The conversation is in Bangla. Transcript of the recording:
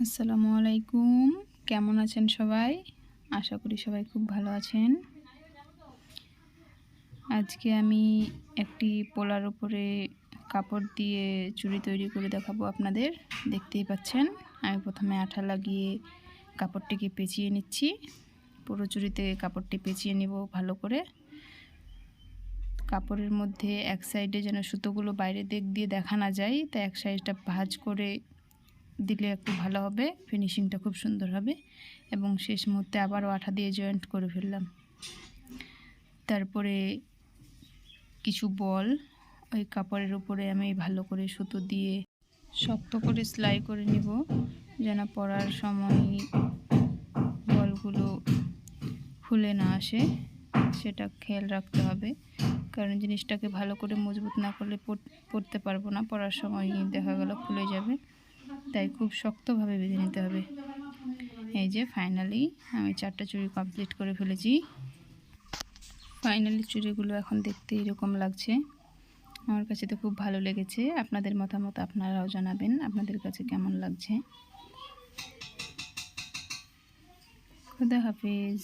আসসালামু আলাইকুম। কেমন আছেন সবাই? আশা করি সবাই খুব ভালো আছেন। আজকে আমি একটি পোলার উপরে কাপড় দিয়ে চুড়ি তৈরি করে দেখাবো আপনাদের। দেখতেই পাচ্ছেন, আমি প্রথমে আঠা লাগিয়ে কাপড়টিকে পেঁচিয়ে নিচ্ছি। পুরো চুড়িতে কাপড়টি পেঁচিয়ে নিব ভালো করে। কাপড়ের মধ্যে এক সাইডে যেন সুতোগুলো বাইরের দিক দিয়ে দেখা না যায়, তাই এক সাইডটা ভাঁজ করে দিলে একটু ভালো হবে, ফিনিশিংটা খুব সুন্দর হবে। এবং শেষ মুহূর্তে আবারও আঠা দিয়ে জয়েন্ট করে ফেললাম। তারপরে কিছু বল ওই কাপড়ের উপরে আমি ভালো করে সুতো দিয়ে শক্ত করে সেলাই করে নিব, যেন পরার সময় বলগুলো খুলে না আসে, সেটা খেয়াল রাখতে হবে। কারণ জিনিসটাকে ভালো করে মজবুত না করলে পরতে পারবো না, পরার সময় দেখা গেল খুলে যাবে, তাই খুব শক্তভাবে বেঁধে নিতে হবে। এই যে ফাইনালি আমি 4টা চুড়ি কমপ্লিট করে ফেলেছি। ফাইনালি চুড়িগুলো এখন দেখতে এরকম লাগছে। আমার কাছে তো খুব ভালো লেগেছে। আপনাদের মতামত আপনারাও জানাবেন আপনাদের কাছে কেমন লাগছে। খুদা হাফেজ।